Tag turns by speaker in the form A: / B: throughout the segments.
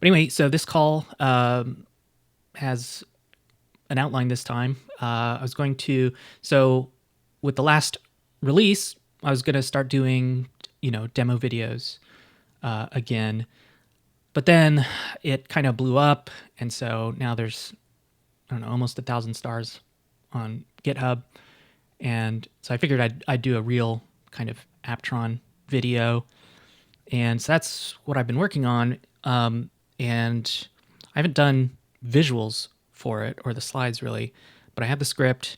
A: But anyway, so this call has an outline this time. I was going to, so with the last release, I was going to start doing, demo videos again. But then it kind of blew up. And so now there's, I don't know, almost 1,000 stars on GitHub. And so I figured I'd do a real kind of Aptron video. And so that's what I've been working on. And I haven't done visuals for it, or the slides really, but I have the script,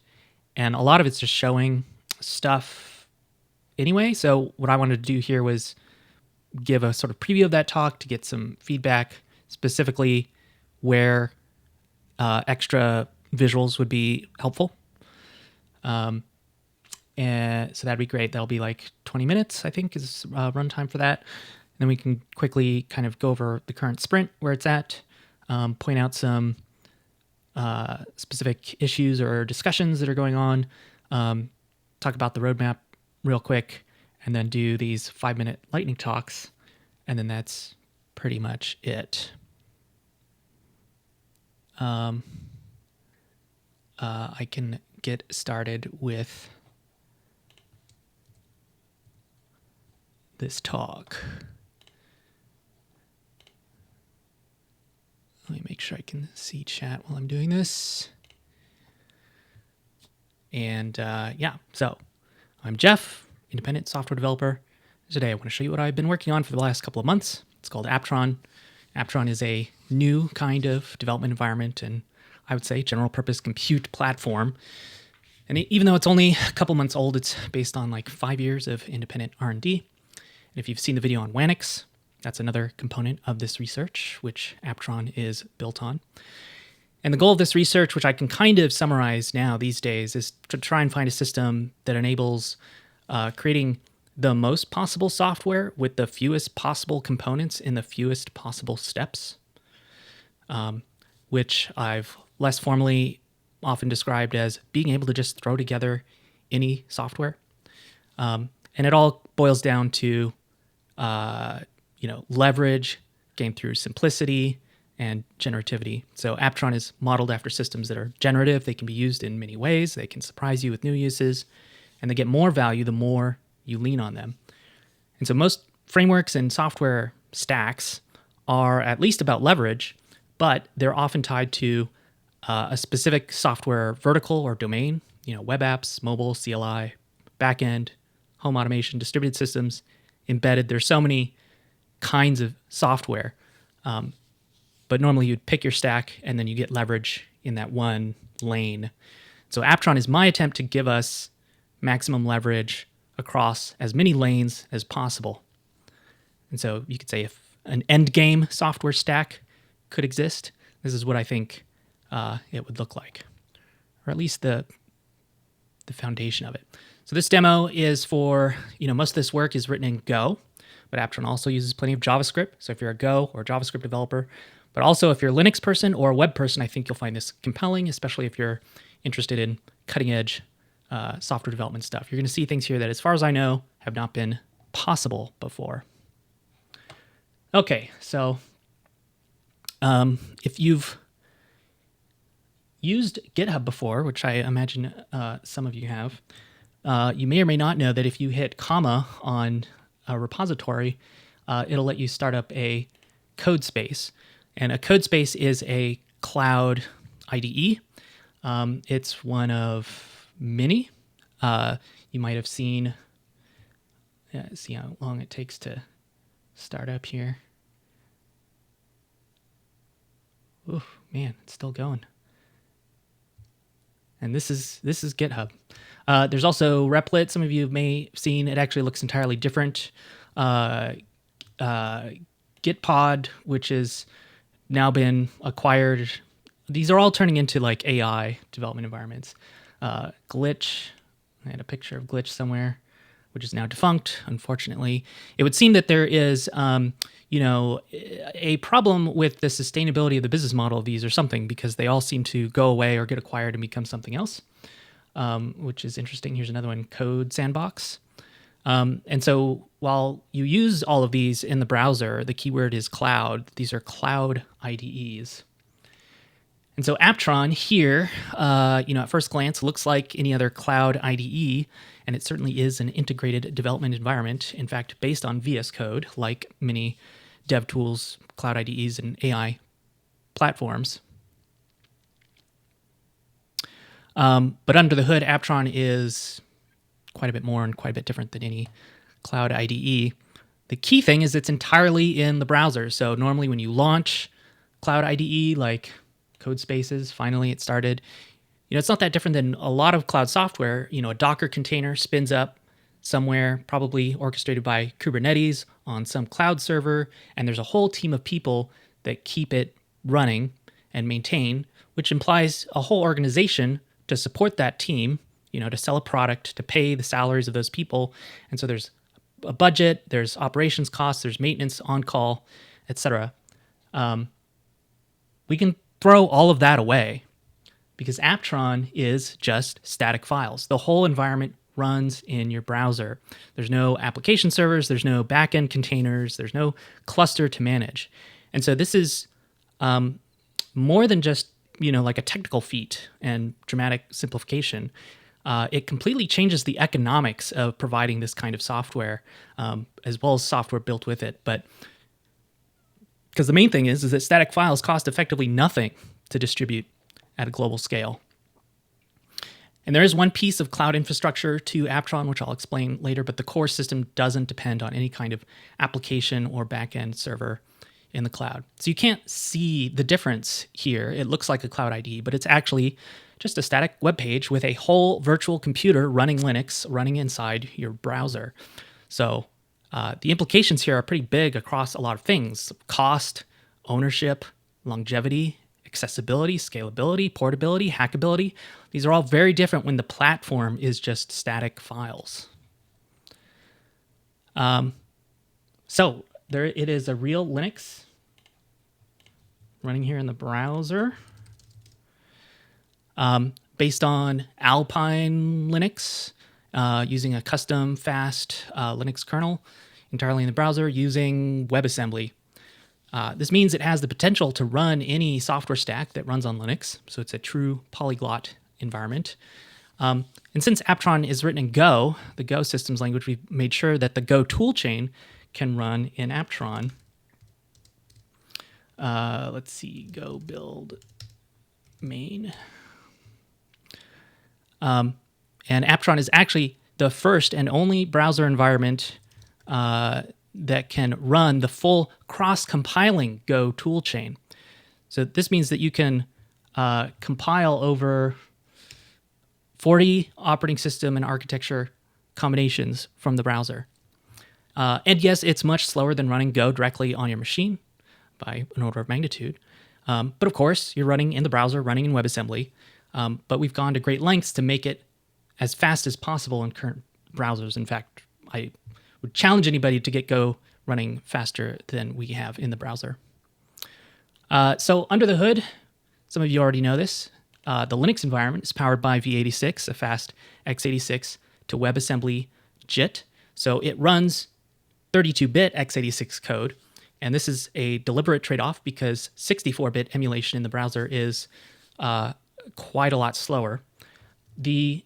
A: and a lot of it's just showing stuff anyway. So what I wanted to do here was give a sort of preview of that talk to get some feedback, specifically where extra visuals would be helpful. And so that'd be great. That'll be like 20 minutes, I think, is runtime for that. And then we can quickly kind of go over the current sprint, where it's at, point out some specific issues or discussions that are going on, talk about the roadmap real quick, and then do these 5-minute lightning talks. And then that's pretty much it. I can get started with this talk. Let me make sure I can see chat while I'm doing this. And so I'm Jeff, independent software developer. Today I want to show you what I've been working on for the last couple of months. It's called Aptron. Aptron is a new kind of development environment, and I would say general purpose compute platform. And even though it's only a couple months old, it's based on like 5 years of independent R&D. And if you've seen the video on Wanix, that's another component of this research, which Aptron is built on. And the goal of this research, which I can kind of summarize now these days, is to try and find a system that enables creating the most possible software with the fewest possible components in the fewest possible steps, which I've less formally often described as being able to just throw together any software. And it all boils down to leverage gained through simplicity and generativity. So Aptron is modeled after systems that are generative. They can be used in many ways. They can surprise you with new uses, and they get more value the more you lean on them. And so most frameworks and software stacks are at least about leverage, but they're often tied to a specific software vertical or domain, web apps, mobile, CLI, backend, home automation, distributed systems, embedded. There's so many kinds of software, but normally you'd pick your stack and then you get leverage in that one lane. So Aptron is my attempt to give us maximum leverage across as many lanes as possible. And so you could say if an end game software stack could exist, this is what I think it would look like, or at least the foundation of it. So this demo is for, most of this work is written in Go, but Aptron also uses plenty of JavaScript. So if you're a Go or JavaScript developer, but also if you're a Linux person or a web person, I think you'll find this compelling, especially if you're interested in cutting edge software development stuff. You're going to see things here that, as far as I know, have not been possible before. Okay, so if you've used GitHub before, which I imagine some of you have, you may or may not know that if you hit comma on a repository, it'll let you start up a code space. And a code space is a cloud IDE. It's one of many. You might have seen, see how long it takes to start up here. Ooh, man, it's still going. And this is GitHub. There's also Replit. Some of you may have seen it actually looks entirely different. Gitpod, which has now been acquired. These are all turning into like AI development environments. Glitch, I had a picture of Glitch somewhere, which is now defunct, unfortunately. It would seem that there is, a problem with the sustainability of the business model of these or something, because they all seem to go away or get acquired and become something else, which is interesting. Here's another one, Code Sandbox. And so while you use all of these in the browser, the keyword is cloud. These are cloud IDEs. And so Aptron here, at first glance, looks like any other cloud IDE, and it certainly is an integrated development environment, in fact, based on VS Code, like many dev tools, cloud IDEs, and AI platforms. But under the hood, Aptron is quite a bit more and quite a bit different than any cloud IDE. The key thing is it's entirely in the browser. So normally when you launch cloud IDE, like Codespaces, finally it started, it's not that different than a lot of cloud software. A Docker container spins up somewhere, probably orchestrated by Kubernetes on some cloud server, and there's a whole team of people that keep it running and maintain, which implies a whole organization to support that team, to sell a product, to pay the salaries of those people. And so there's a budget, there's operations costs, there's maintenance, on-call, etc. We can throw all of that away because Aptron is just static files. The whole environment runs in your browser. There's no application servers, there's no backend containers, there's no cluster to manage. And so this is more than just, like a technical feat and dramatic simplification. It completely changes the economics of providing this kind of software, as well as software built with it. But because the main thing is that static files cost effectively nothing to distribute at a global scale. And there is one piece of cloud infrastructure to Aptron, which I'll explain later, but the core system doesn't depend on any kind of application or backend server in the cloud. So you can't see the difference here. It looks like a cloud IDE, but it's actually just a static web page with a whole virtual computer running Linux, running inside your browser. So the implications here are pretty big across a lot of things: cost, ownership, longevity, accessibility, scalability, portability, hackability. These are all very different when the platform is just static files. So there it is, a real Linux running here in the browser, based on Alpine Linux, using a custom fast Linux kernel entirely in the browser using WebAssembly. This means it has the potential to run any software stack that runs on Linux, so it's a true polyglot environment. And since Aptron is written in Go, the Go systems language, we've made sure that the Go toolchain can run in Aptron. Let's see, Go build main. And Aptron is actually the first and only browser environment that can run the full cross-compiling Go toolchain. So this means that you can compile over 40 operating system and architecture combinations from the browser. And yes, it's much slower than running Go directly on your machine by an order of magnitude. But of course, you're running in the browser, running in WebAssembly. But we've gone to great lengths to make it as fast as possible in current browsers. In fact, I would challenge anybody to get Go running faster than we have in the browser. So under the hood, some of you already know this, the Linux environment is powered by v86, a fast x86 to WebAssembly JIT. So it runs 32-bit x86 code. And this is a deliberate trade-off because 64-bit emulation in the browser is quite a lot slower. The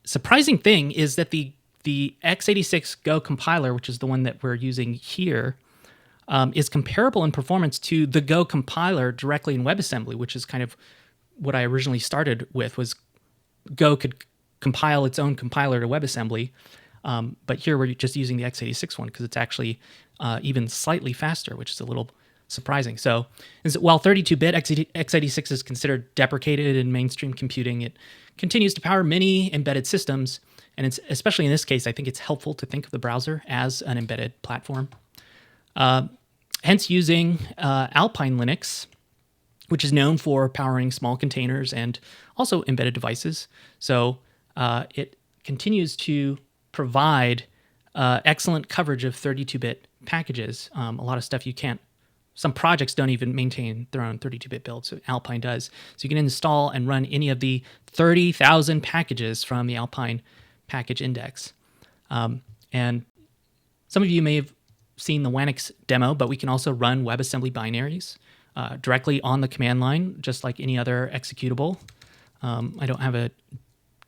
A: surprising thing is that the x86 Go compiler, which is the one that we're using here, is comparable in performance to the Go compiler directly in WebAssembly, which is kind of what I originally started with, was Go could compile its own compiler to WebAssembly. But here we're just using the x86 one because it's actually even slightly faster, which is a little surprising. So while 32-bit x86 is considered deprecated in mainstream computing, it continues to power many embedded systems. And it's, especially in this case, I think it's helpful to think of the browser as an embedded platform. Hence using Alpine Linux, which is known for powering small containers and also embedded devices. So it continues to provide excellent coverage of 32-bit packages. A lot of stuff you can't, some projects don't even maintain their own 32-bit build, so Alpine does. So you can install and run any of the 30,000 packages from the Alpine package index. And some of you may have seen the Wanix demo, but we can also run WebAssembly binaries directly on the command line, just like any other executable. I don't have a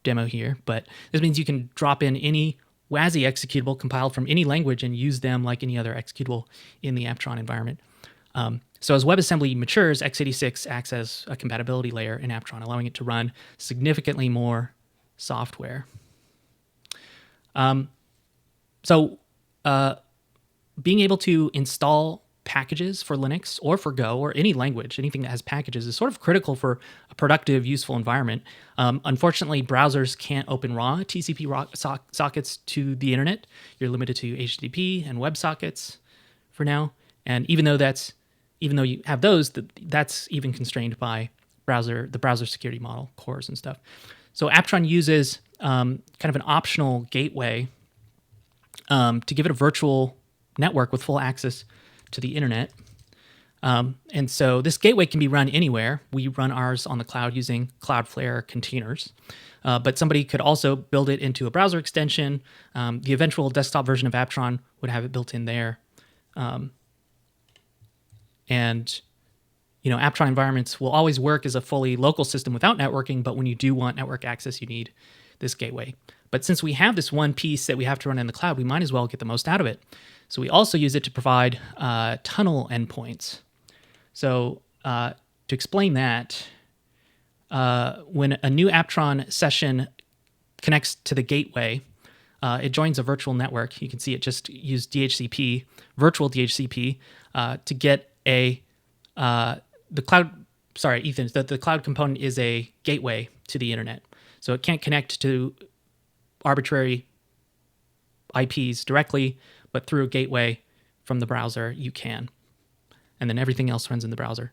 A: demo here, but this means you can drop in any WASI executable compiled from any language and use them like any other executable in the Aptron environment. So as WebAssembly matures, x86 acts as a compatibility layer in Aptron, allowing it to run significantly more software. Being able to install packages for Linux or for Go or any language, anything that has packages, is sort of critical for a productive, useful environment. Unfortunately, browsers can't open raw TCP sockets to the internet. You're limited to HTTP and WebSockets for now. And even though you have those, that's even constrained by the browser security model, cores and stuff. So Aptron uses kind of an optional gateway to give it a virtual network with full access to the internet. And so this gateway can be run anywhere. We run ours on the cloud using Cloudflare containers. But somebody could also build it into a browser extension. The eventual desktop version of Aptron would have it built in there. And Aptron environments will always work as a fully local system without networking, but when you do want network access, you need this gateway. But since we have this one piece that we have to run in the cloud, we might as well get the most out of it. So we also use it to provide tunnel endpoints. So to explain that, when a new Aptron session connects to the gateway, it joins a virtual network. You can see it just use DHCP, virtual DHCP, to get the cloud. Sorry, Ethan, the cloud component is a gateway to the internet. So it can't connect to arbitrary IPs directly, but through a gateway from the browser, you can. And then everything else runs in the browser.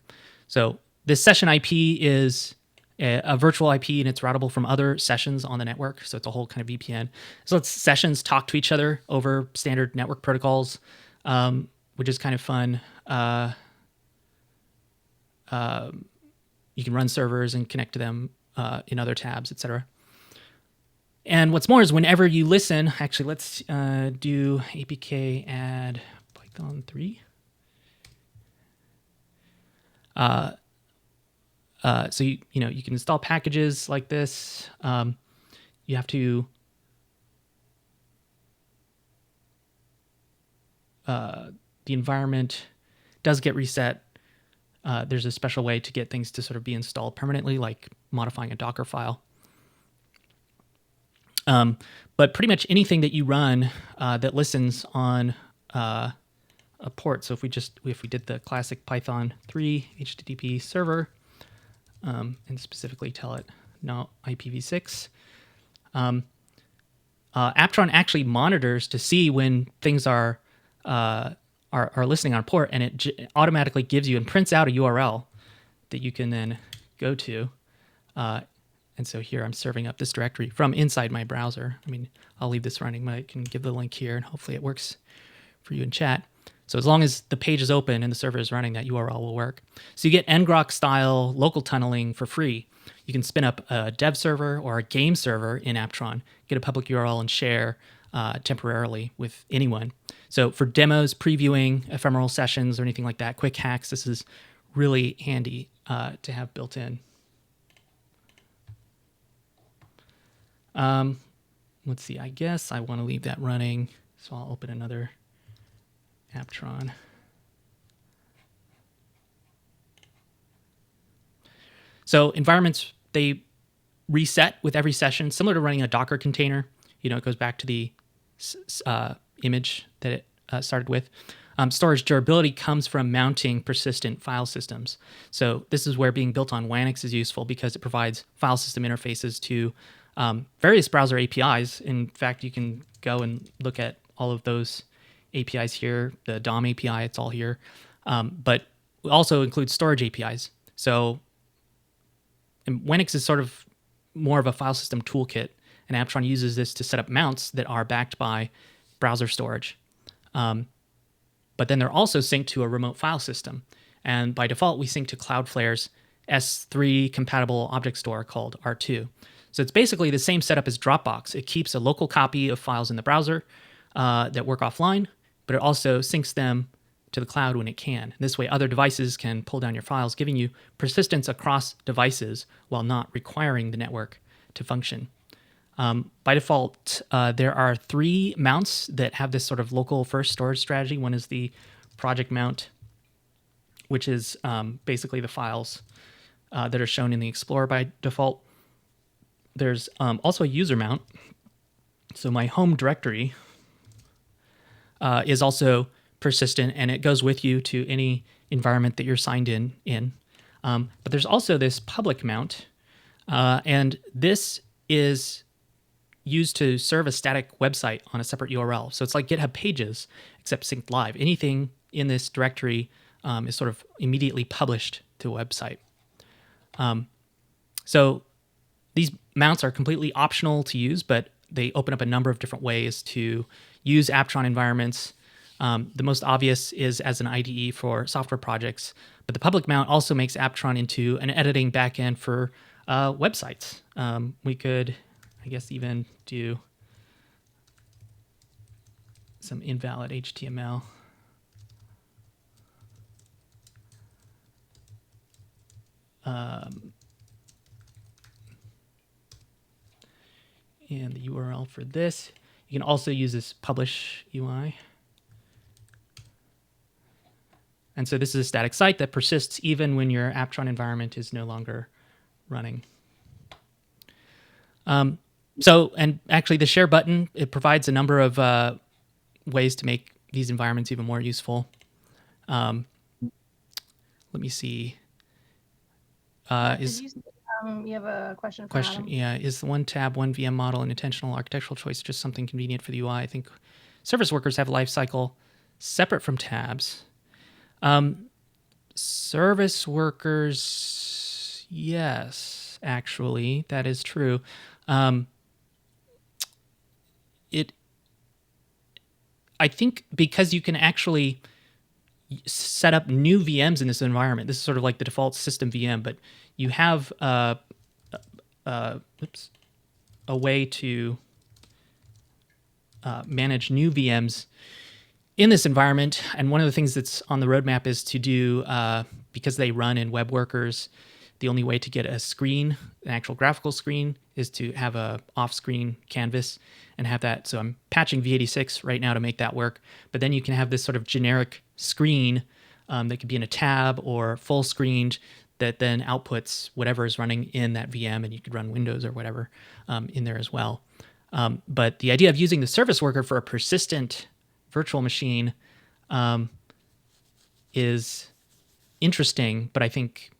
A: So this session IP is a virtual IP, and it's routable from other sessions on the network. So it's a whole kind of VPN. So it's sessions talk to each other over standard network protocols, which is kind of fun. You can run servers and connect to them in other tabs, etc. And what's more is whenever you listen, actually, let's do apk add Python 3. So you can install packages like this. You have to the environment does get reset. There's a special way to get things to sort of be installed permanently, like modifying a Docker file. But pretty much anything that you run that listens on a port. So if we did the classic Python 3 HTTP server, and specifically tell it no IPv6, Aptron actually monitors to see when things are listening on a port, and it automatically gives you and prints out a URL that you can then go to. And so here I'm serving up this directory from inside my browser. I mean, I'll leave this running, but I can give the link here, and hopefully it works for you in chat. So as long as the page is open and the server is running, that URL will work. So you get ngrok-style local tunneling for free. You can spin up a dev server or a game server in Aptron, get a public URL, and share temporarily with anyone. So for demos, previewing, ephemeral sessions, or anything like that, quick hacks, this is really handy to have built in. Let's see, I guess I want to leave that running, so I'll open another Aptron. So environments, they reset with every session, similar to running a Docker container. It goes back to the image that it started with. Storage durability comes from mounting persistent file systems. So this is where being built on Wanix is useful, because it provides file system interfaces to various browser APIs. In fact, you can go and look at all of those APIs here. The DOM API, it's all here. But it also includes storage APIs. So Wanix is sort of more of a file system toolkit, and Aptron uses this to set up mounts that are backed by browser storage. But then they're also synced to a remote file system. And by default, we sync to Cloudflare's S3 compatible object store called R2. So it's basically the same setup as Dropbox. It keeps a local copy of files in the browser, that work offline, but it also syncs them to the cloud when it can. This way, other devices can pull down your files, giving you persistence across devices while not requiring the network to function. By default, there are 3 mounts that have this sort of local first storage strategy. One is the project mount, which is basically the files that are shown in the Explorer by default. There's also a user mount. So my home directory is also persistent, and it goes with you to any environment that you're signed in. But there's also this public mount, and this is used to serve a static website on a separate URL. So it's like GitHub Pages, except synced live. Anything in this directory is sort of immediately published to a website. So these mounts are completely optional to use, but they open up a number of different ways to use Aptron environments. The most obvious is as an IDE for software projects, but the public mount also makes Aptron into an editing backend for websites. We could, I guess, even do some invalid HTML. And the URL for this. You can also use this publish UI. And so this is a static site that persists even when your Aptron environment is no longer running. And actually the share button, it provides a number of ways to make these environments even more useful. Let me see.
B: You have a question from Adam?
A: Yeah, is the one tab, one VM model an intentional architectural choice, just something convenient for the UI? I think service workers have a life cycle separate from tabs. Service workers, yes, actually, that is true. I think because you can actually set up new VMs in this environment. This is sort of like the default system VM, but you have a way to manage new VMs in this environment. And one of the things that's on the roadmap is to do, because they run in web workers, the only way to get a screen, an actual graphical screen, is to have a off-screen canvas and have that. So I'm patching v86 right now to make that work. But then you can have this sort of generic screen that could be in a tab or full screened that then outputs whatever is running in that VM, and you could run Windows or whatever in there as well. But the idea of using the service worker for a persistent virtual machine is interesting, but I think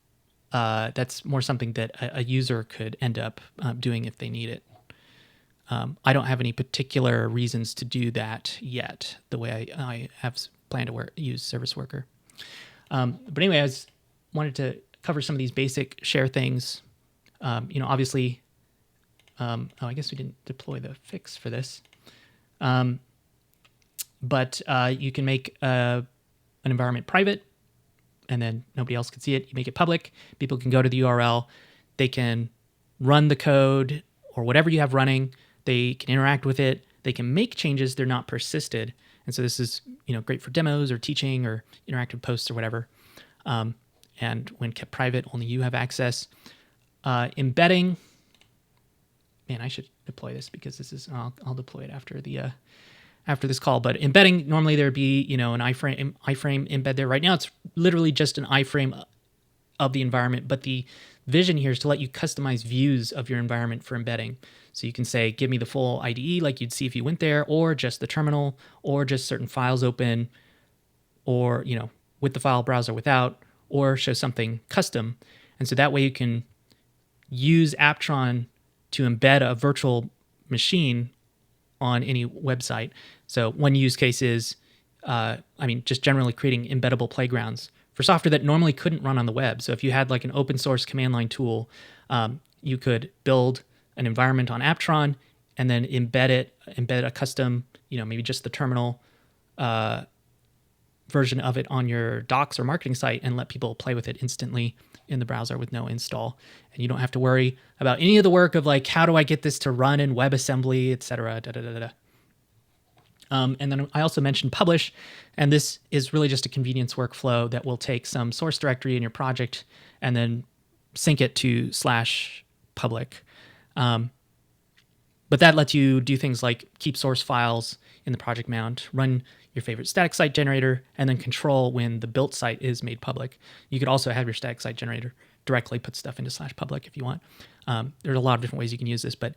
A: that's more something that a user could end up doing if they need it. I don't have any particular reasons to do that yet, the way I have planned to use service worker. But anyway, I wanted to cover some of these basic share things. Obviously, I guess we didn't deploy the fix for this. But you can make an environment private, and then nobody else can see it. You make it public. People can go to the URL. They can run the code or whatever you have running. They can interact with it. They can make changes. They're not persisted. And so this is great for demos or teaching or interactive posts or whatever. And when kept private, only you have access. Embedding. Man, I should deploy this because this is. I'll deploy it after the after this call. But embedding, normally there'd be an iframe embed there. Right now, it's literally just an iframe of the environment. But the vision here is to let you customize views of your environment for embedding. So you can say, give me the full IDE like you'd see if you went there, or just the terminal, or just certain files open, or with the file browser without, or show something custom. And so that way you can use Aptron to embed a virtual machine on any website. So one use case is, just generally creating embeddable playgrounds for software that normally couldn't run on the web. So if you had like an open source command line tool, you could build an environment on Aptron and then embed a custom, maybe just the terminal version of it on your docs or marketing site and let people play with it instantly in the browser with no install. And you don't have to worry about any of the work of like, how do I get this to run in WebAssembly, et cetera, And then I also mentioned publish, and this is really just a convenience workflow that will take some source directory in your project and then sync it to /public. But that lets you do things like keep source files in the project mount, run your favorite static site generator, and then control when the built site is made public. You could also have your static site generator directly put stuff into /public if you want. There's a lot of different ways you can use this, but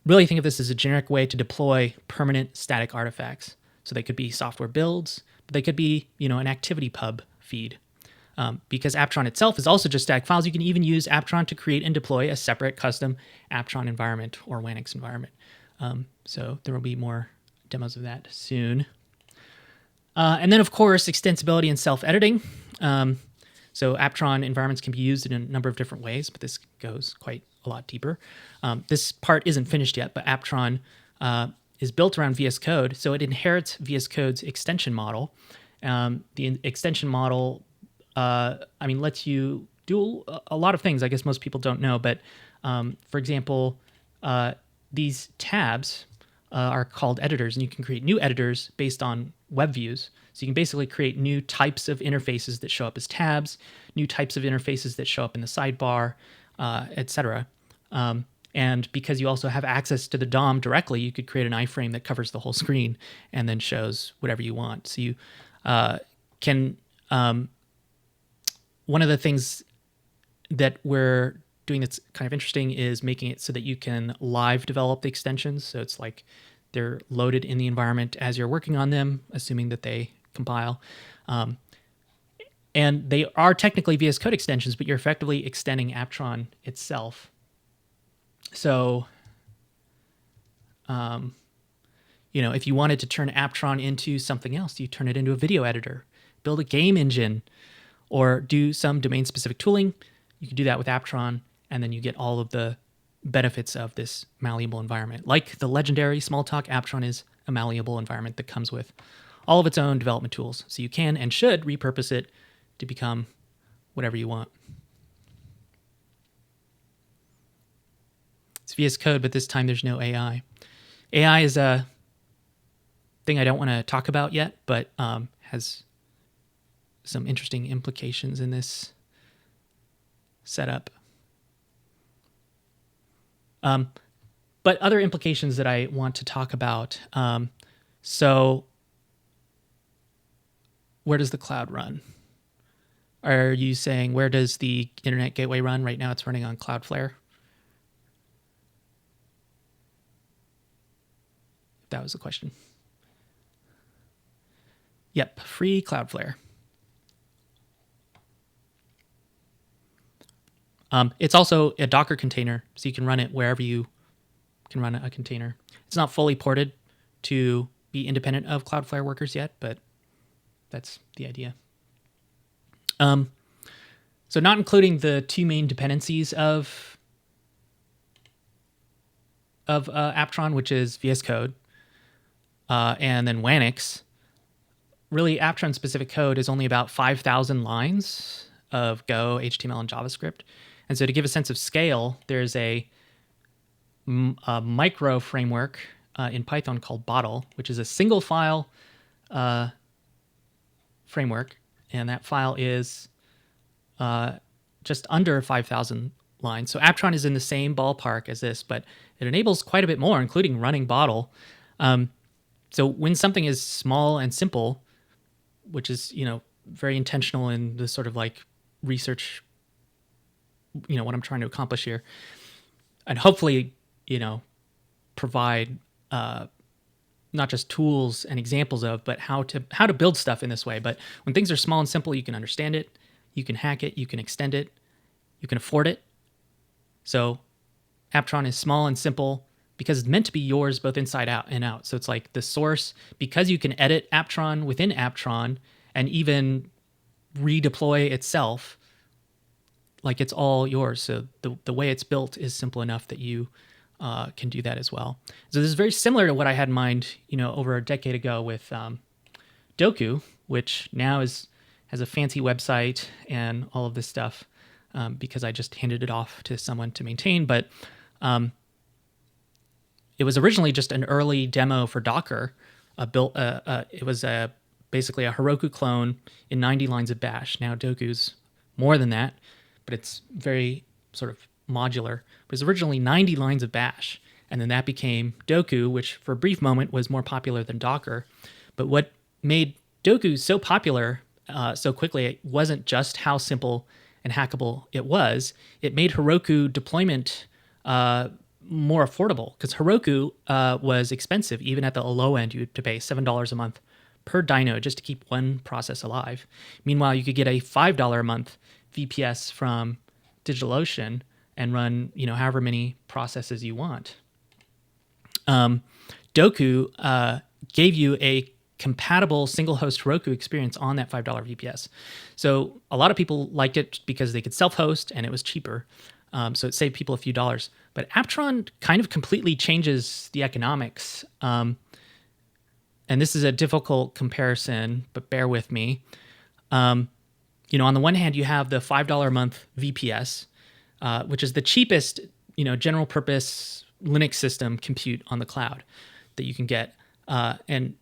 A: really think of this as a generic way to deploy permanent static artifacts. So they could be software builds, but they could be, an activity pub feed. Because Aptron itself is also just static files, you can even use Aptron to create and deploy a separate custom Aptron environment or Wanix environment. So there will be more demos of that soon. And then, of course, extensibility and self-editing. So Aptron environments can be used in a number of different ways, but this goes quite a lot deeper. This part isn't finished yet, but Aptron is built around VS Code, so it inherits VS Code's extension model. The extension model, lets you do a lot of things I guess most people don't know, but for example, these tabs are called editors, and you can create new editors based on web views. So you can basically create new types of interfaces that show up as tabs, new types of interfaces that show up in the sidebar, etc. And because you also have access to the DOM directly, you could create an iframe that covers the whole screen and then shows whatever you want. So you can... one of the things that we're doing that's kind of interesting is making it so that you can live develop the extensions. So it's like they're loaded in the environment as you're working on them, assuming that they compile. And they are technically VS Code extensions, but you're effectively extending Aptron itself. So, if you wanted to turn Aptron into something else, you turn it into a video editor, build a game engine, or do some domain-specific tooling, you can do that with Aptron, and then you get all of the benefits of this malleable environment. Like the legendary Smalltalk, Aptron is a malleable environment that comes with all of its own development tools. So you can and should repurpose it to become whatever you want. It's VS Code, but this time there's no AI. AI is a thing I don't want to talk about yet, but has some interesting implications in this setup. But other implications that I want to talk about. So where does the cloud run? Are you saying where does the internet gateway run? Right now it's running on Cloudflare. If that was the question. Yep, free Cloudflare. It's also a Docker container, so you can run it wherever you can run a container. It's not fully ported to be independent of Cloudflare workers yet, but that's the idea. So not including the two main dependencies of Aptron, which is VS Code, and then Wanix. Really, Aptron-specific code is only about 5,000 lines of Go, HTML, and JavaScript. And so to give a sense of scale, there's a micro framework in Python called Bottle, which is a single file framework. And that file is just under 5,000 lines. So Aptron is in the same ballpark as this, but it enables quite a bit more, including running Bottle. So when something is small and simple, which is, very intentional in the sort of like research, what I'm trying to accomplish here, and hopefully, provide not just tools and examples of, but how to build stuff in this way. But when things are small and simple, you can understand it, you can hack it, you can extend it, you can afford it. So Aptron is small and simple because it's meant to be yours both inside out and out. So it's like the source, because you can edit Aptron within Aptron and even redeploy itself, like it's all yours. So the way it's built is simple enough that you can do that as well. So this is very similar to what I had in mind, over a decade ago with Doku, which now has a fancy website and all of this stuff because I just handed it off to someone to maintain. But it was originally just an early demo for Docker it was basically a Heroku clone in 90 lines of Bash. Now Doku's more than that, but it's very sort of modular. It was originally 90 lines of Bash, and then that became Doku, which for a brief moment was more popular than Docker. But what made Doku so popular so quickly, it wasn't just how simple and hackable it was. It made Heroku deployment more affordable, because Heroku was expensive. Even at the low end, you had to pay $7 a month per dyno just to keep one process alive. Meanwhile, you could get a $5 a month VPS from DigitalOcean and run, however many processes you want. Doku gave you a compatible single-host Heroku experience on that $5 VPS. So a lot of people liked it because they could self-host and it was cheaper. So it saved people a few dollars. But Aptron kind of completely changes the economics. And this is a difficult comparison, but bear with me. On the one hand, you have the $5 a month VPS, which is the cheapest, general purpose Linux system compute on the cloud that you can get. And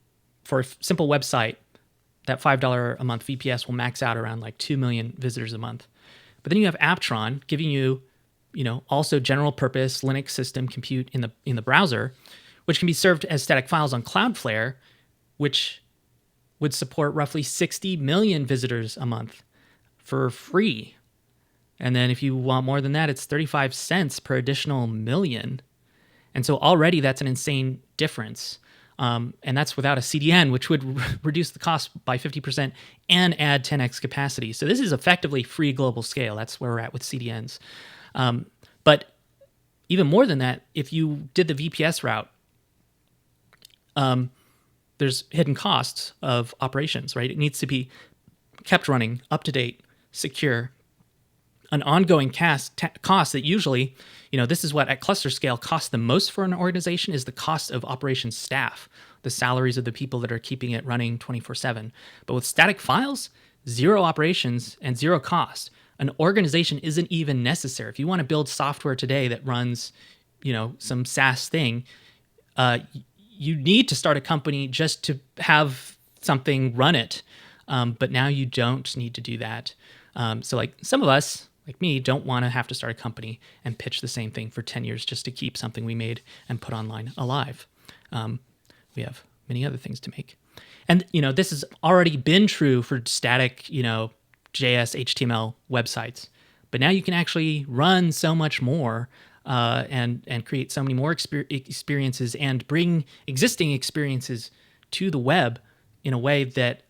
A: for a simple website, that $5 a month VPS will max out around like 2 million visitors a month. But then you have Aptron giving you, also general purpose Linux system compute in the browser, which can be served as static files on Cloudflare, which would support roughly 60 million visitors a month for free. And then if you want more than that, it's 35 cents per additional million. And so already that's an insane difference. And that's without a CDN, which would reduce the cost by 50% and add 10x capacity. So this is effectively free global scale. That's where we're at with CDNs. But even more than that, if you did the VPS route, there's hidden costs of operations, right? It needs to be kept running, up to date, secure, an ongoing cost that usually, this is what at cluster scale costs the most for an organization, is the cost of operations staff, the salaries of the people that are keeping it running 24/7. But with static files, zero operations and zero cost. An organization isn't even necessary. If you want to build software today that runs, some SaaS thing, you need to start a company just to have something run it. But now you don't need to do that. So like some of us, like me, don't want to have to start a company and pitch the same thing for 10 years just to keep something we made and put online alive. We have many other things to make. And, this has already been true for static, JS, HTML websites. But now you can actually run so much more and create so many more experiences and bring existing experiences to the web in a way that,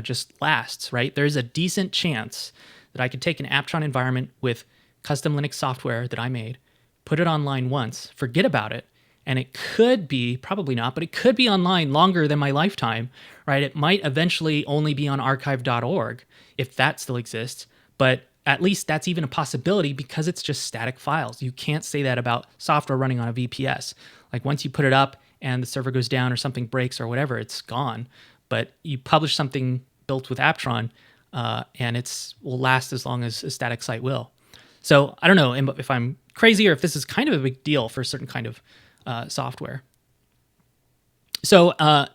A: just lasts, right? There's a decent chance that I could take an Aptron environment with custom Linux software that I made, put it online once, forget about it, and it could be, probably not, but it could be online longer than my lifetime, right? It might eventually only be on archive.org if that still exists, but at least that's even a possibility because it's just static files. You can't say that about software running on a VPS. Like once you put it up and the server goes down or something breaks or whatever, it's gone. But you publish something built with Aptron, and will last as long as a static site will. So I don't know if I'm crazy or if this is kind of a big deal for a certain kind of software. So to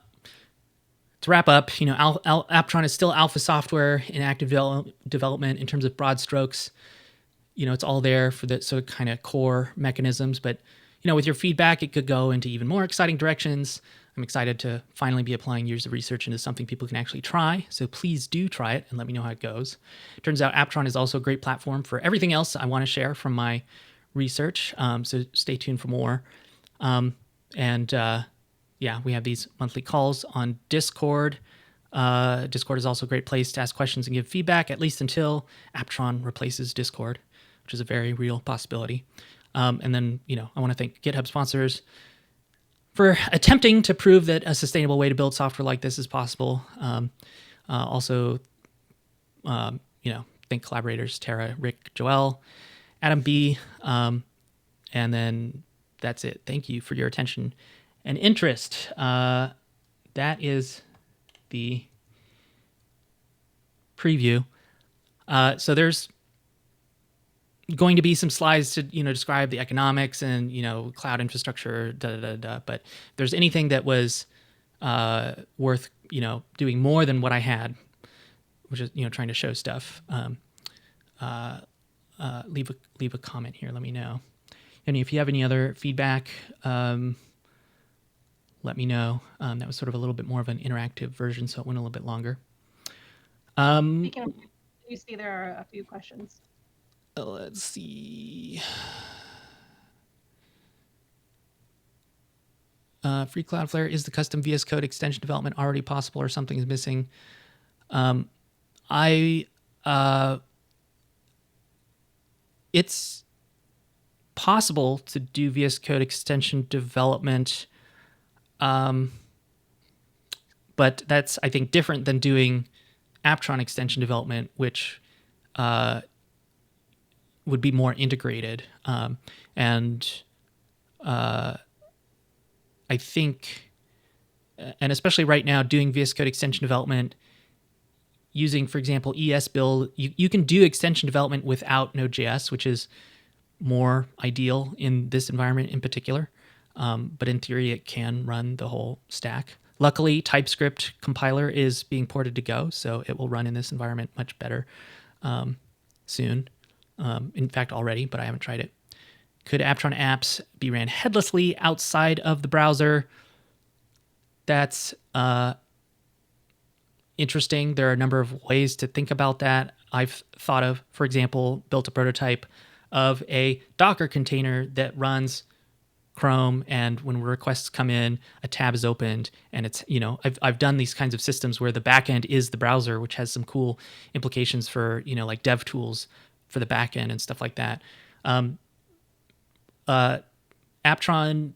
A: wrap up, Aptron is still alpha software in active development in terms of broad strokes. It's all there for the sort of kind of core mechanisms, but with your feedback, it could go into even more exciting directions. I'm excited to finally be applying years of research into something people can actually try. So please do try it and let me know how it goes. Turns out Aptron is also a great platform for everything else I want to share from my research. So stay tuned for more. We have these monthly calls on Discord. Discord is also a great place to ask questions and give feedback, at least until Aptron replaces Discord, which is a very real possibility. And then, I want to thank GitHub sponsors for attempting to prove that a sustainable way to build software like this is possible. Also, thank collaborators Tara, Rick, Joel, Adam B. And then that's it. Thank you for your attention and interest. That is the preview. So there's going to be some slides to describe the economics and cloud infrastructure, but if there's anything that was worth doing more than what I had, which is trying to show stuff, leave a comment here. Let me know. And if you have any other feedback, let me know. That was sort of a little bit more of an interactive version, so it went a little bit longer.
B: You see there are a few questions.
A: Let's see. Free Cloudflare, is the custom VS Code extension development already possible or something is missing? It's possible to do VS Code extension development, but that's, I think, different than doing Aptron extension development, which would be more integrated. I think, and especially right now, doing VS Code extension development using, for example, ESBuild, you can do extension development without Node.js, which is more ideal in this environment in particular. But in theory, it can run the whole stack. Luckily, TypeScript compiler is being ported to Go, so it will run in this environment much better soon. In fact, already, but I haven't tried it. Could Aptron apps be ran headlessly outside of the browser? That's interesting. There are a number of ways to think about that. I've thought of, for example, built a prototype of a Docker container that runs Chrome, and when requests come in, a tab is opened, and it's, I've done these kinds of systems where the backend is the browser, which has some cool implications for, like dev tools for the backend and stuff like that.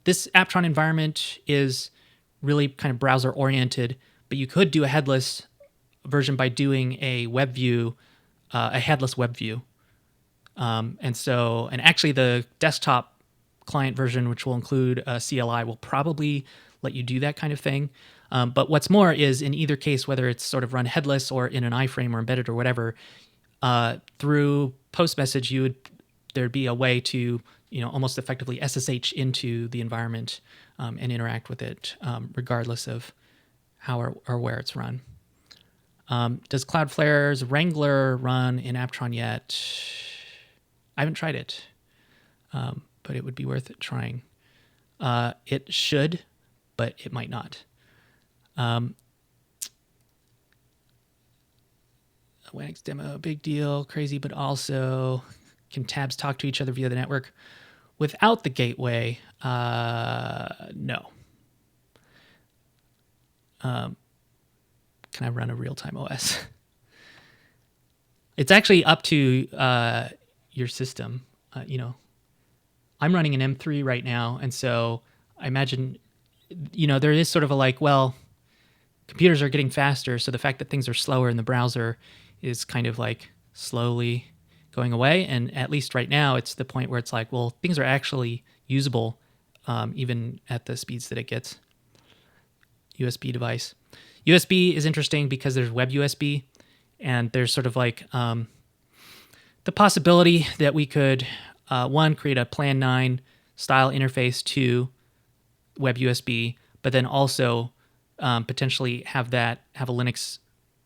A: This Aptron environment is really kind of browser oriented, but you could do a headless version by doing a web view, a headless web view. And actually the desktop client version, which will include a CLI, will probably let you do that kind of thing. But what's more is, in either case, whether it's sort of run headless or in an iframe or embedded or whatever, through post message, there'd be a way to almost effectively SSH into the environment and interact with it, regardless of how or where it's run. Does Cloudflare's Wrangler run in Aptron yet? I haven't tried it, but it would be worth trying. It should, but it might not. WANX demo, big deal, crazy, but also can tabs talk to each other via the network without the gateway? No. Can I run a real-time OS? It's actually up to your system. I'm running an M3 right now, and so I imagine, there is sort of a computers are getting faster, so the fact that things are slower in the browser is kind of slowly going away. And at least right now, it's the point where it's things are actually usable, even at the speeds that it gets. USB device. USB is interesting because there's web USB, and there's sort of the possibility that we could, one, create a Plan 9 style interface to web USB, but then also potentially have a Linux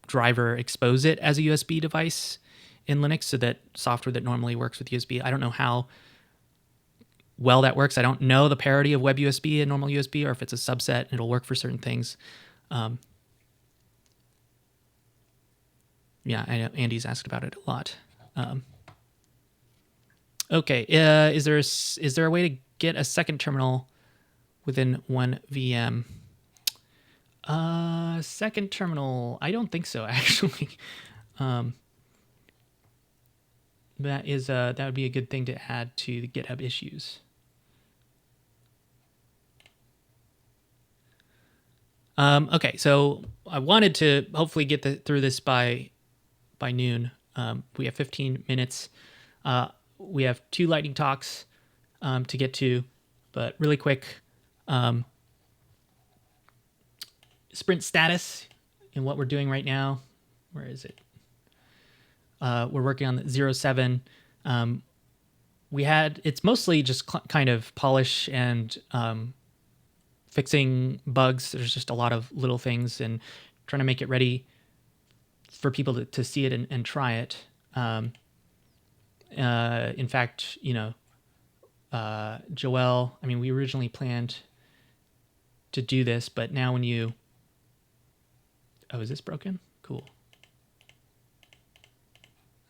A: driver expose it as a USB device in Linux, so that software that normally works with USB. I don't know how well that works. I don't know the parity of web USB and normal USB, or if it's a subset and it'll work for certain things. Yeah, I know Andy's asked about it a lot. Okay, is there a way to get a second terminal within one VM? Second terminal, I don't think so, actually. That would be a good thing to add to the GitHub issues. Okay, so I wanted to hopefully get through this by noon. We have 15 minutes. We have 2 lightning talks to get to, but really quick, sprint status and what we're doing right now. Where is it? We're working on the 0.7. it's mostly just kind of polish and fixing bugs. There's just a lot of little things and trying to make it ready for people to see it and try it. In fact, Joelle, I mean, we originally planned to do this, but now when you, oh, is this broken? Cool.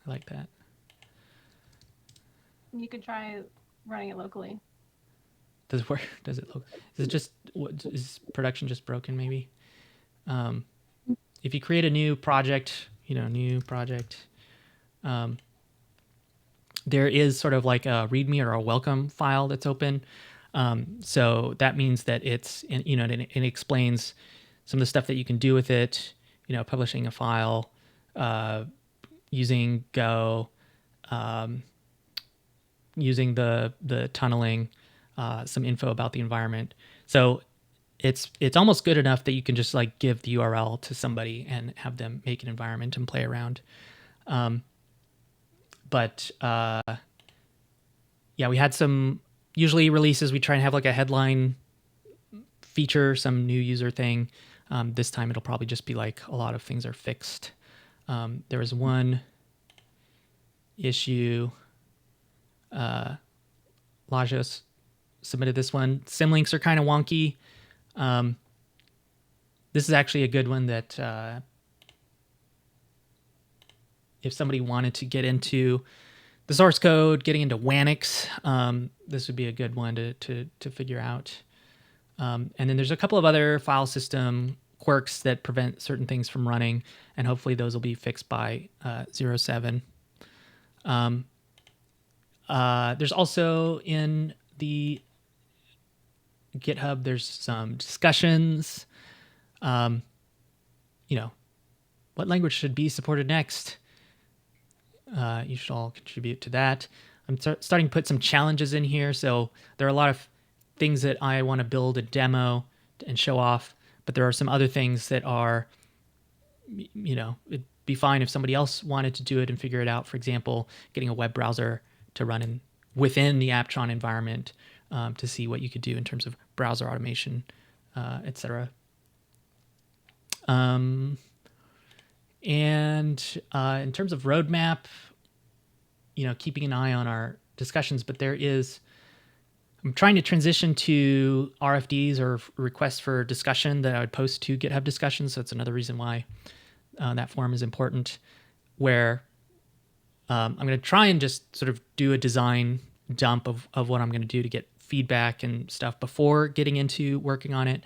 A: I like that.
B: You could try running it locally.
A: Does it work? Does it look? Is it just? What is production just broken? Maybe. If you create a new project, there is sort of like a README or a welcome file that's open. So that means that it's, it explains some of the stuff that you can do with it. Publishing a file, using Go, using the tunneling, some info about the environment. So it's almost good enough that you can just like give the URL to somebody and have them make an environment and play around. But yeah, we had some, usually releases, we try and have like a headline feature, some new user thing. This time it'll probably just be like a lot of things are fixed. There was one issue. Lajos submitted this one. Symlinks are kind of wonky. This is actually a good one that if somebody wanted to get into the source code, getting into Wanix, this would be a good one to figure out. And then there's a couple of other file system quirks that prevent certain things from running, and hopefully those will be fixed by 07. There's also in the GitHub, there's some discussions. What language should be supported next? You should all contribute to that. I'm starting to put some challenges in here. So there are a lot of things that I want to build a demo and show off, but there are some other things that are, it'd be fine if somebody else wanted to do it and figure it out. For example, getting a web browser to run within the Aptron environment to see what you could do in terms of browser automation, etc. And in terms of roadmap, keeping an eye on our discussions, but I'm trying to transition to RFDs or requests for discussion that I would post to GitHub discussions. So that's another reason why that forum is important, where I'm going to try and just sort of do a design dump of what I'm going to do to get feedback and stuff before getting into working on it.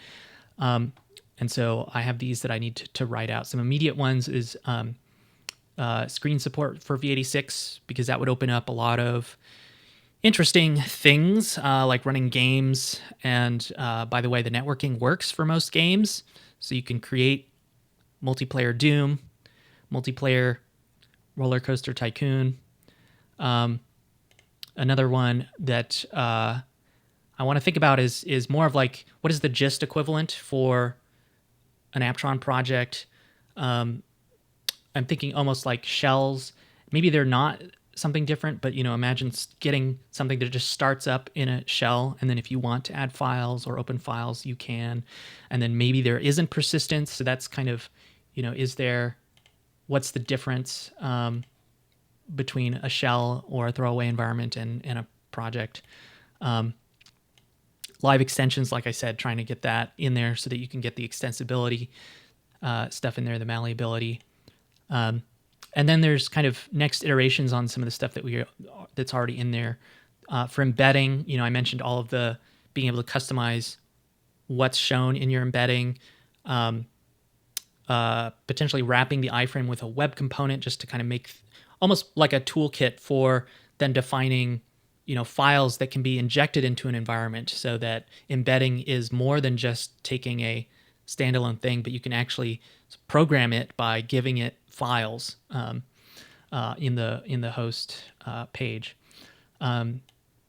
A: And so I have these that I need to write out. Some immediate ones is screen support for v86, because that would open up a lot of interesting things like running games. And by the way, the networking works for most games. So you can create multiplayer Doom, multiplayer Roller Coaster Tycoon. Another one that I want to think about is more of like, what is the gist equivalent for an Aptron project? I'm thinking almost like shells. Maybe they're not something different, but imagine getting something that just starts up in a shell, and then if you want to add files or open files, you can. And then maybe there isn't persistence, so that's kind of, what's the difference between a shell or a throwaway environment and a project? Live extensions, like I said, trying to get that in there so that you can get the extensibility stuff in there, the malleability. And then there's kind of next iterations on some of the stuff that's already in there. For embedding, I mentioned all of the being able to customize what's shown in your embedding, potentially wrapping the iframe with a web component just to kind of make almost like a toolkit for then defining files that can be injected into an environment, so that embedding is more than just taking a standalone thing, but you can actually program it by giving it files in the host page.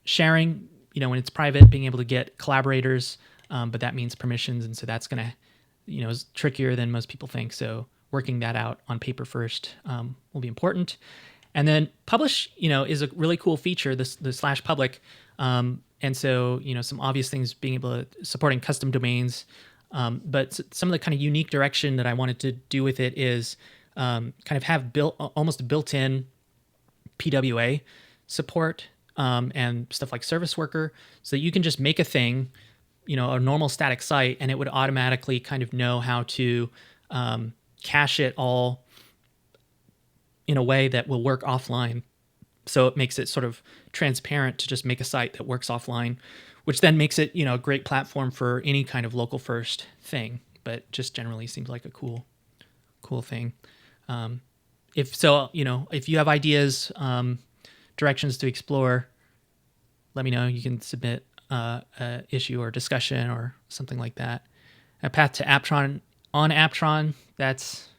A: Sharing, when it's private, being able to get collaborators, but that means permissions, and so that's going to, is trickier than most people think. So working that out on paper first will be important. And then publish, is a really cool feature, this the slash public. And so, some obvious things being able to supporting custom domains. But some of the kind of unique direction that I wanted to do with it is kind of have almost a built-in PWA support and stuff like service worker, so that you can just make a thing, a normal static site, and it would automatically kind of know how to cache it all in a way that will work offline. So it makes it sort of transparent to just make a site that works offline, which then makes it, a great platform for any kind of local first thing, but just generally seems like a cool thing. If so, if you have ideas, directions to explore, let me know. You can submit a issue or discussion or something like that. A path to Aptron on Aptron, that's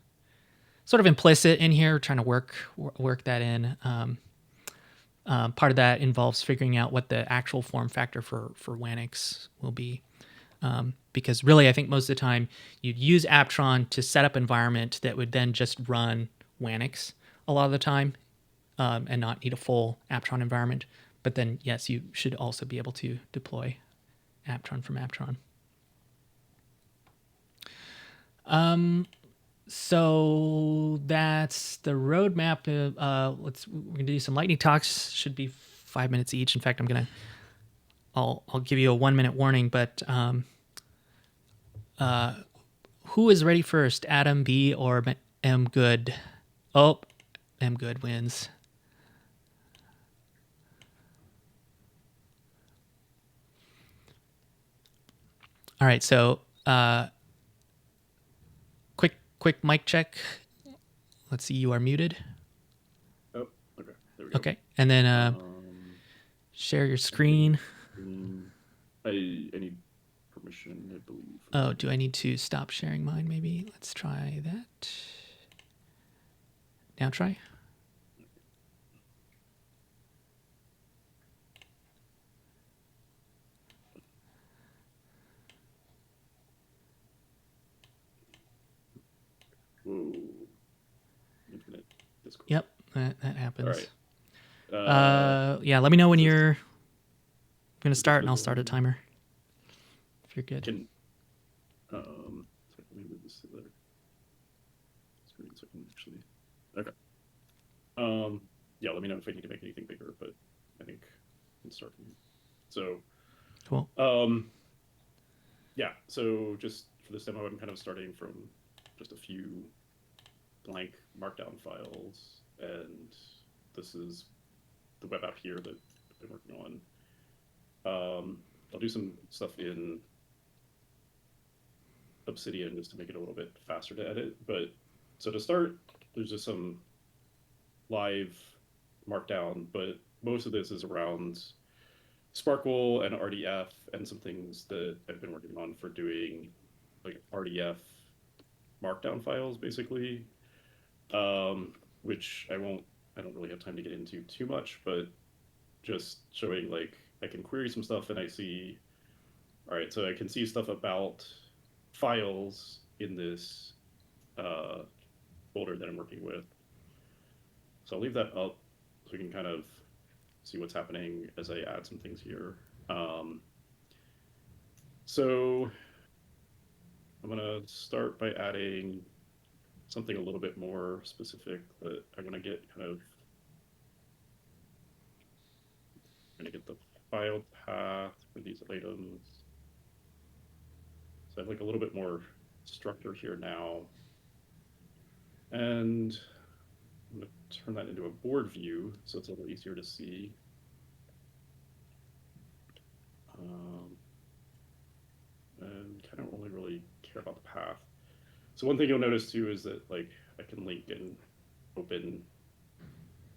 A: sort of implicit in here. We're trying to work that in. Part of that involves figuring out what the actual form factor for Wanix will be. Because really, I think most of the time you'd use Aptron to set up environment that would then just run Wanix a lot of the time, and not need a full Aptron environment. But then, yes, you should also be able to deploy Aptron from Aptron. So that's the roadmap. We're gonna do some lightning talks. Should be 5 minutes each. In fact, I'll give you a 1 minute warning. But who is ready first, Adam B or M Good? Oh, M Good wins. All right, so quick mic check. Let's see, you are muted.
C: Oh, okay. There we go.
A: Okay, and then share your screen.
C: I need permission, I believe.
A: Oh, do I need to stop sharing mine? Maybe let's try that. Now try.
C: Whoa. Infinite Discord.
A: Yep, that happens.
C: All right.
A: Yeah, let me know when you're going to start, and I'll start a timer. If you're good.
C: Sorry, let me move this to the screen so I can actually. Okay. Yeah, let me know if I need to make anything bigger, but I think I can start from here. So.
A: Cool.
C: Yeah. So just for this demo, I'm kind of starting from just a few blank markdown files, and this is the web app here that I've been working on. I'll do some stuff in Obsidian just to make it a little bit faster to edit. But so to start, there's just some live markdown, but most of this is around Sparkle and RDF and some things that I've been working on for doing like RDF markdown files, basically, which I don't really have time to get into too much, but just showing like I can query some stuff and I see, all right, so I can see stuff about files in this folder that I'm working with. So I'll leave that up so we can kind of see what's happening as I add some things here. So I'm gonna start by adding something a little bit more specific that I want to get the file path for these items. So I have like a little bit more structure here now. And I'm going to turn that into a board view so it's a little easier to see. And kind of only really care about the path. So one thing you'll notice too is that like I can link and open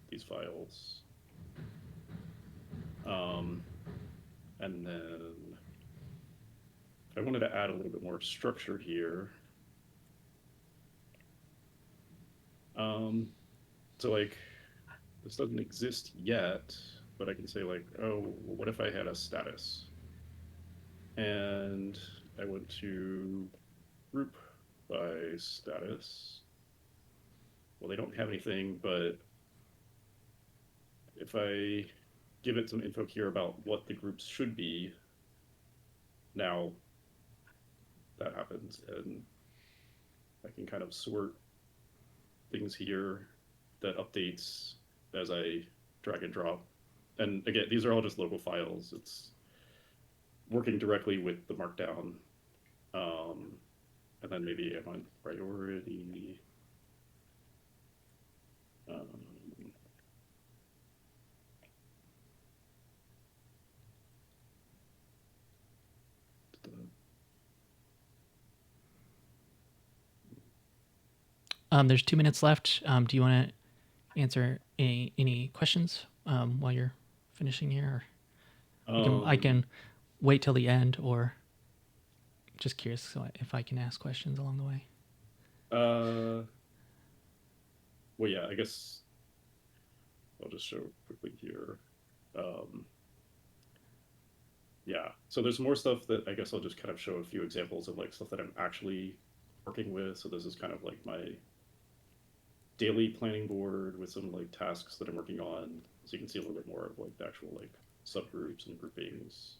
C: these files. And then I wanted to add a little bit more structure here. So like this doesn't exist yet, but I can say like, oh, what if I had a status? And I went to group by status. Well, they don't have anything, but if I give it some info here about what the groups should be, now that happens, and I can kind of sort things here that updates as I drag and drop. And again, these are all just local files. It's working directly with the markdown. And then maybe I'm on priority. Um,
A: There's 2 minutes left. Do you want to answer any questions while you're finishing here? Or I can wait till the end, or just curious so if I can ask questions along the way.
C: Well, yeah, I guess I'll just show quickly here. Yeah, so there's more stuff that I guess I'll just kind of show a few examples of like stuff that I'm actually working with. So this is kind of like my daily planning board with some like tasks that I'm working on. So you can see a little bit more of like the actual like subgroups and groupings.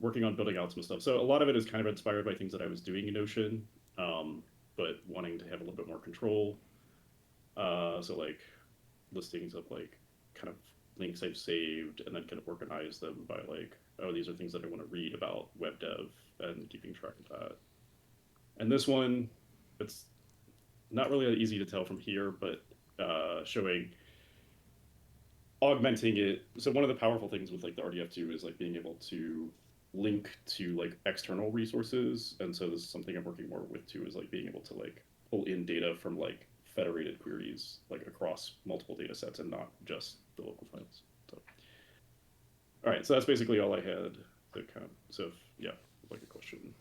C: Working on building out some stuff. So a lot of it is kind of inspired by things that I was doing in Notion, but wanting to have a little bit more control. So like listings of like kind of links I've saved and then kind of organize them by like, oh, these are things that I want to read about web dev and keeping track of that. And this one, it's not really easy to tell from here, but showing augmenting it. So one of the powerful things with like the RDF2 is like being able to link to like external resources. And so this is something I'm working more with too, is like being able to like pull in data from like federated queries like across multiple data sets and not just the local files. So all right, so that's basically all I had to kind of, so if, yeah, like a question.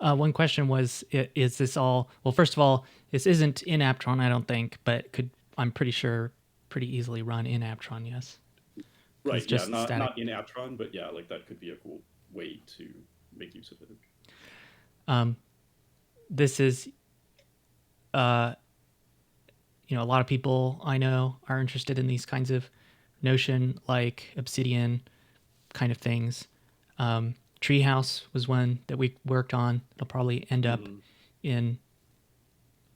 A: One question was, is this all, well, first of all, this isn't in Aptron, I don't think, but I'm pretty sure, pretty easily run in Aptron, yes?
C: Right,
A: It's
C: yeah,
A: just
C: not
A: static.
C: not in Aptron, but yeah, like that could be a cool way to make use of it.
A: This is, a lot of people I know are interested in these kinds of Notion, like Obsidian kind of things. Treehouse was one that we worked on. It'll probably end up in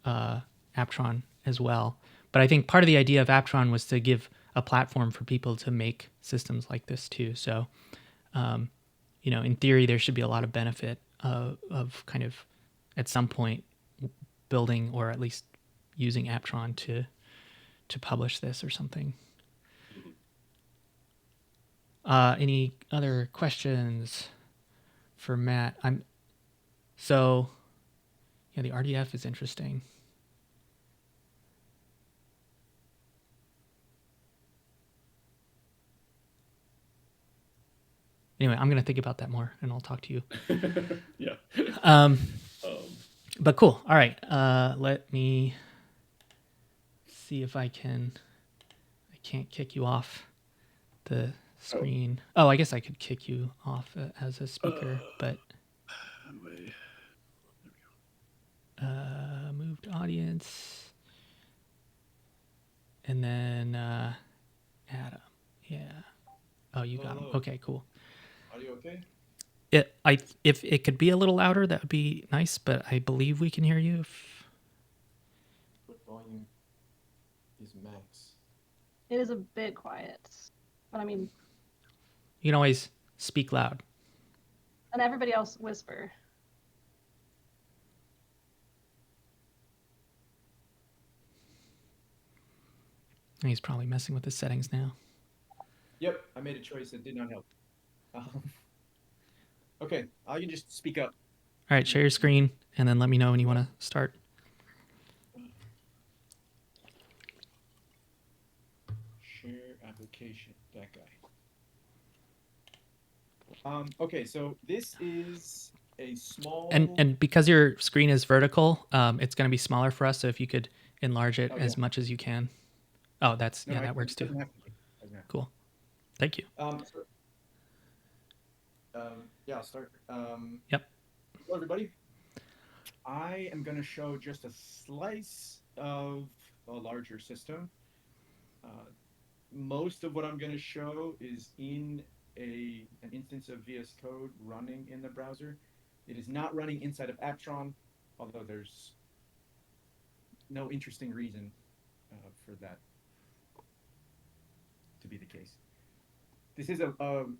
A: Aptron as well. But I think part of the idea of Aptron was to give a platform for people to make systems like this too. So, in theory, there should be a lot of benefit of kind of at some point building or at least using Aptron to publish this or something. Any other questions for Matt? The RDF is interesting. Anyway, I'm gonna think about that more, and I'll talk to you.
C: Yeah.
A: But cool. All right. Let me see if I can. I can't kick you off the screen. Oh, I guess I could kick you off as a speaker, but moved audience, and then Adam. Yeah. Oh, you got him. Okay, cool.
D: Audio okay?
A: If it could be a little louder, that would be nice. But I believe we can hear you.
D: What volume is max?
B: It is a bit quiet, but I mean,
A: you can always speak loud.
B: and everybody else whisper.
A: He's probably messing with the settings now.
D: Yep, I made a choice that did not help. Okay, you can just speak up.
A: All right, share your screen, and then let me know when you want to start.
D: Share application, that guy. Okay, so this is a small...
A: And because your screen is vertical, it's going to be smaller for us, so if you could enlarge it as much as you can. Oh, that works too. Cool. Thank you.
D: Yeah, I'll start.
A: Yep.
D: Hello, everybody. I am going to show just a slice of a larger system. Most of what I'm going to show is in an instance of VS Code running in the browser. It is not running inside of Aptron, although there's no interesting reason for that to be the case. This is an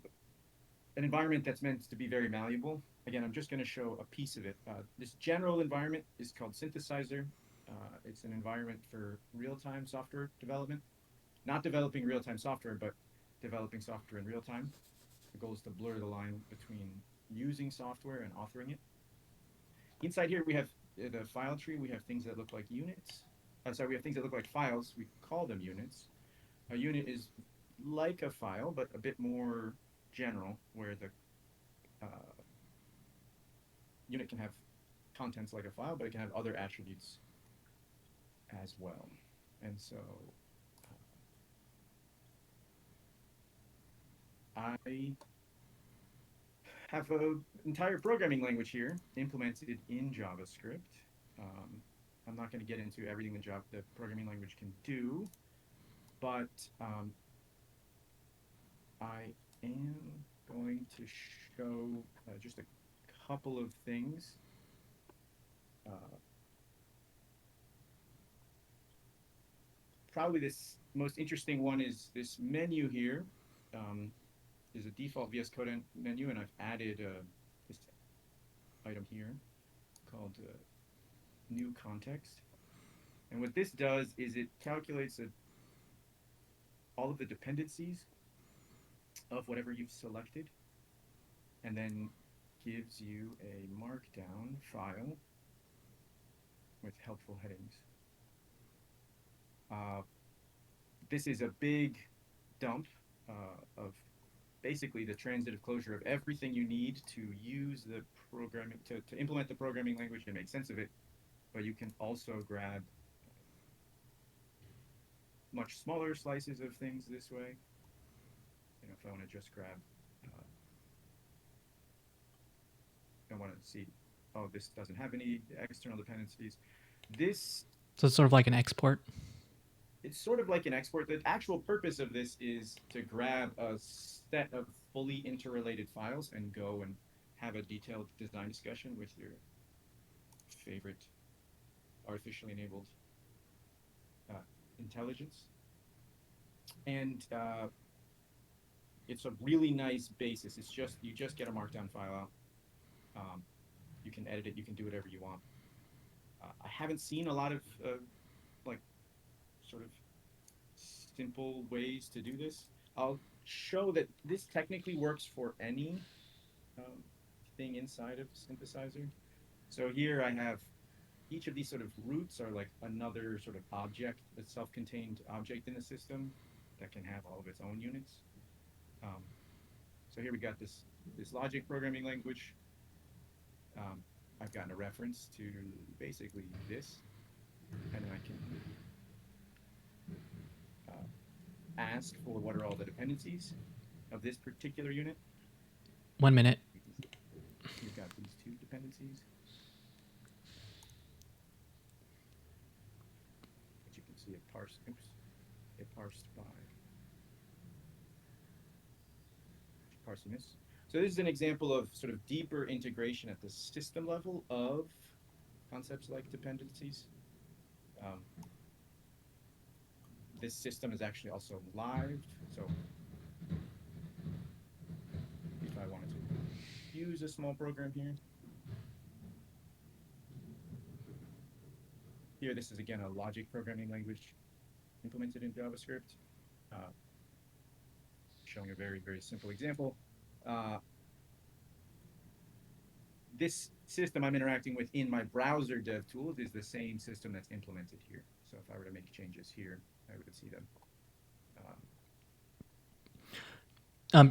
D: environment that's meant to be very malleable. Again, I'm just going to show a piece of it. This general environment is called Synthesizer. It's an environment for real-time software development. Not developing real-time software, but developing software in real time. The goal is to blur the line between using software and authoring it. Inside here, we have the file tree. We have things that look like units. We have things that look like files. We call them units. A unit is like a file, but a bit more general, where the unit can have contents like a file, but it can have other attributes as well. And so I have an entire programming language here implemented in JavaScript. I'm not going to get into everything the programming language can do, but I am going to show just a couple of things. Probably this most interesting one is this menu here. Is a default VS Code menu, and I've added this item here called new context. And what this does is it calculates all of the dependencies of whatever you've selected, and then gives you a markdown file with helpful headings. This is a big dump of basically the transitive closure of everything you need to use the programming, to implement the programming language and make sense of it. But you can also grab much smaller slices of things this way. You know, if I want to just grab, I want to see, oh, this doesn't have any external dependencies.
A: So it's sort of like an export.
D: It's sort of like an export. The actual purpose of this is to grab a set of fully interrelated files and go and have a detailed design discussion with your favorite artificially enabled intelligence. And it's a really nice basis. It's just, you just get a markdown file out. You can edit it. You can do whatever you want. I haven't seen a lot of like sort of simple ways to do this. I'll show that this technically works for any thing inside of Synthesizer. So here I have each of these sort of roots are like another sort of object, a self-contained object in the system that can have all of its own units. So here we got this logic programming language. I've gotten a reference to basically this, and then I can ask for what are all the dependencies of this particular unit.
A: 1 minute.
D: We've got these two dependencies, which you can see it parsed. Oops, it parsed by parsing this. So this is an example of sort of deeper integration at the system level of concepts like dependencies. This system is actually also live, so if I wanted to use a small program here, this is again a logic programming language implemented in JavaScript. Showing a very, very simple example. This system I'm interacting with in my browser dev tools is the same system that's implemented here. So if I were to make changes here, I would see them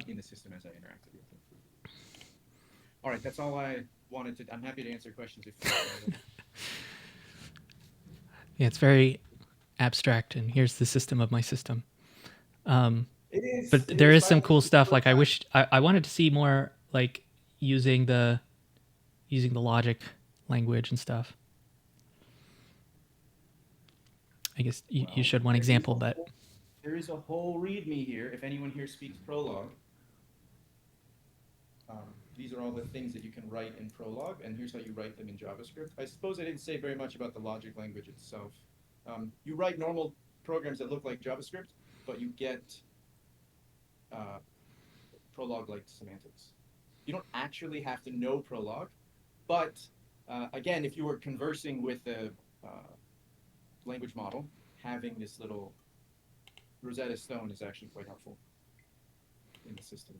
D: in the system as I interacted with it. All right, that's all I wanted to. I'm happy to answer questions if you have.
A: Yeah, it's very abstract, and here's the system of my system.
D: It is,
A: but there is some cool stuff. Like I wish I wanted to see more like using the logic language and stuff. I guess you showed one example, but
D: There is a whole README here. If anyone here speaks Prolog, these are all the things that you can write in Prolog, and here's how you write them in JavaScript. I suppose I didn't say very much about the logic language itself. You write normal programs that look like JavaScript, but you get Prolog-like semantics. You don't actually have to know Prolog, but again, if you were conversing with a language model, having this little Rosetta Stone is actually quite helpful in the system.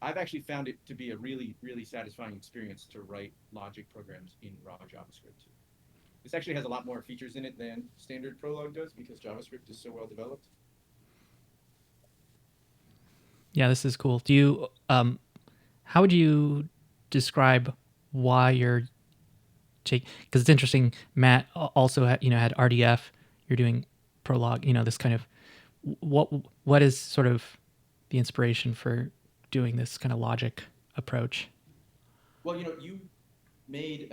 D: I've actually found it to be a really, really satisfying experience to write logic programs in raw JavaScript. This actually has a lot more features in it than standard Prolog does because JavaScript is so well developed.
A: Yeah, this is cool. Do you, how would you describe why you're taking, because it's interesting, Matt also had RDF, you're doing Prolog, this kind of, what is sort of the inspiration for doing this kind of logic approach?
D: Well, you made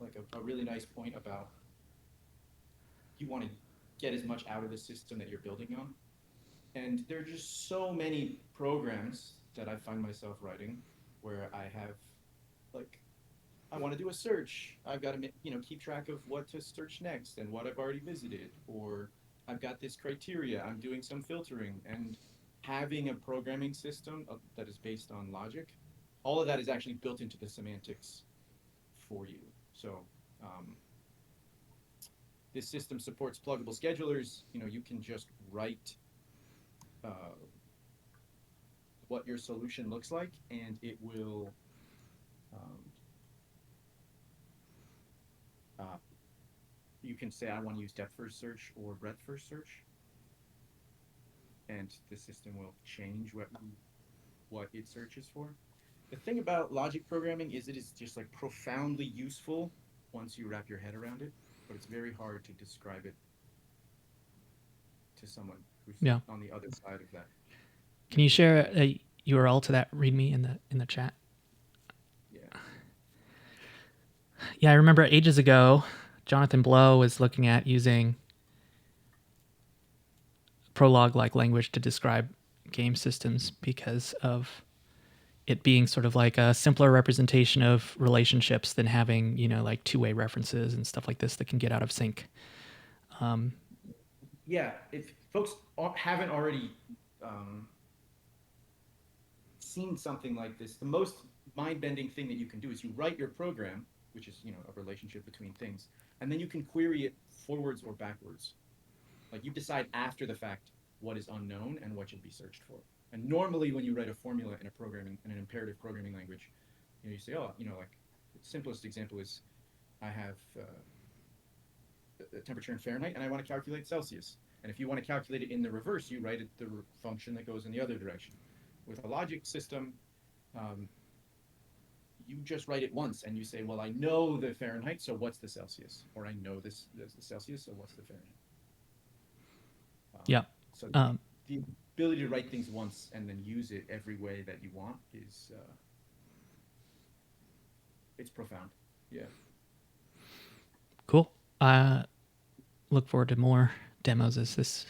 D: a really nice point about you want to get as much out of the system that you're building on. And there are just so many programs that I find myself writing where I have, I want to do a search. I've got to, keep track of what to search next and what I've already visited. Or I've got this criteria. I'm doing some filtering. And having a programming system that is based on logic, all of that is actually built into the semantics for you. So this system supports pluggable schedulers. You can just write what your solution looks like, and it will you can say I want to use depth first search or breadth first search, and the system will change what it searches for. The thing about logic programming is it is just profoundly useful once you wrap your head around it, but it's very hard to describe it to someone who's on the other side of that.
A: Can you share a URL to that README in the chat? Yeah, I remember ages ago, Jonathan Blow was looking at using Prolog-like language to describe game systems because of it being sort of like a simpler representation of relationships than having, two-way references and stuff like this that can get out of sync.
D: Yeah, if folks haven't already seen something like this, the most mind-bending thing that you can do is you write your program, which is a relationship between things, and then you can query it forwards or backwards. You decide after the fact what is unknown and what should be searched for. And normally when you write a formula in an imperative programming language, you say, the simplest example is I have the temperature in Fahrenheit and I want to calculate Celsius. And if you want to calculate it in the reverse, you write the function that goes in the other direction. With a logic system, you just write it once and you say, well, I know the Fahrenheit, so what's the Celsius? Or I know the Celsius, so what's the Fahrenheit? So the ability to write things once and then use it every way that you want is it's profound. Yeah.
A: Cool. Look forward to more demos as this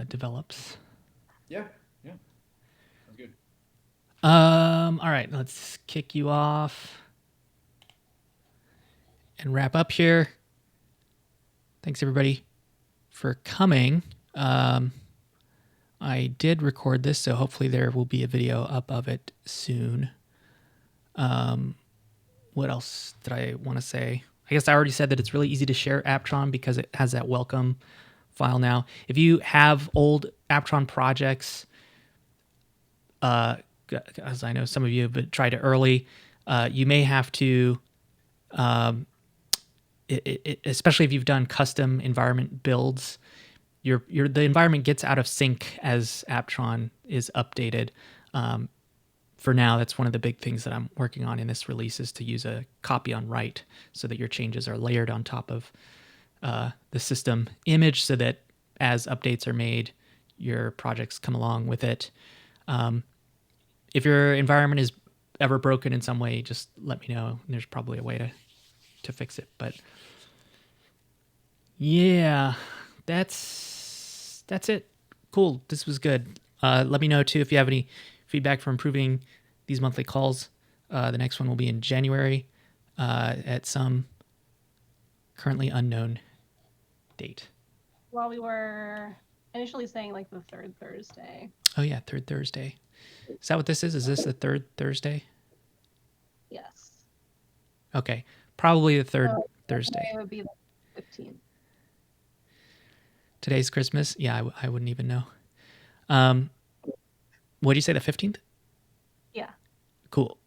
A: develops.
D: Yeah. Sounds good.
A: All right, let's kick you off and wrap up here. Thanks everybody for coming. I did record this, so hopefully there will be a video up of it soon. What else did I want to say? I guess I already said that it's really easy to share Aptron because it has that welcome file now. If you have old Aptron projects, as I know some of you have tried it early, you may have to, especially if you've done custom environment builds, the environment gets out of sync as Aptron is updated. For now, that's one of the big things that I'm working on in this release is to use a copy on write so that your changes are layered on top of the system image so that as updates are made, your projects come along with it. If your environment is ever broken in some way, just let me know. There's probably a way to fix it. But Yeah, that's it. Cool. This was good. Let me know too if you have any feedback for improving these monthly calls. The next one will be in January at some currently unknown date.
B: Well, we were initially saying like the third Thursday.
A: Oh yeah, third Thursday. Is that what this is? Is this the third Thursday?
B: Yes.
A: Okay, probably the third
B: So
A: Thursday.
B: It would be the 15th.
A: Today's Christmas. Yeah, I wouldn't even know. What did you say? The 15th?
B: Yeah.
A: Cool.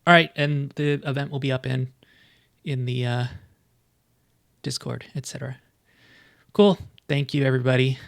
A: All right, and the event will be up in the Discord, etc. Cool. Thank you, everybody.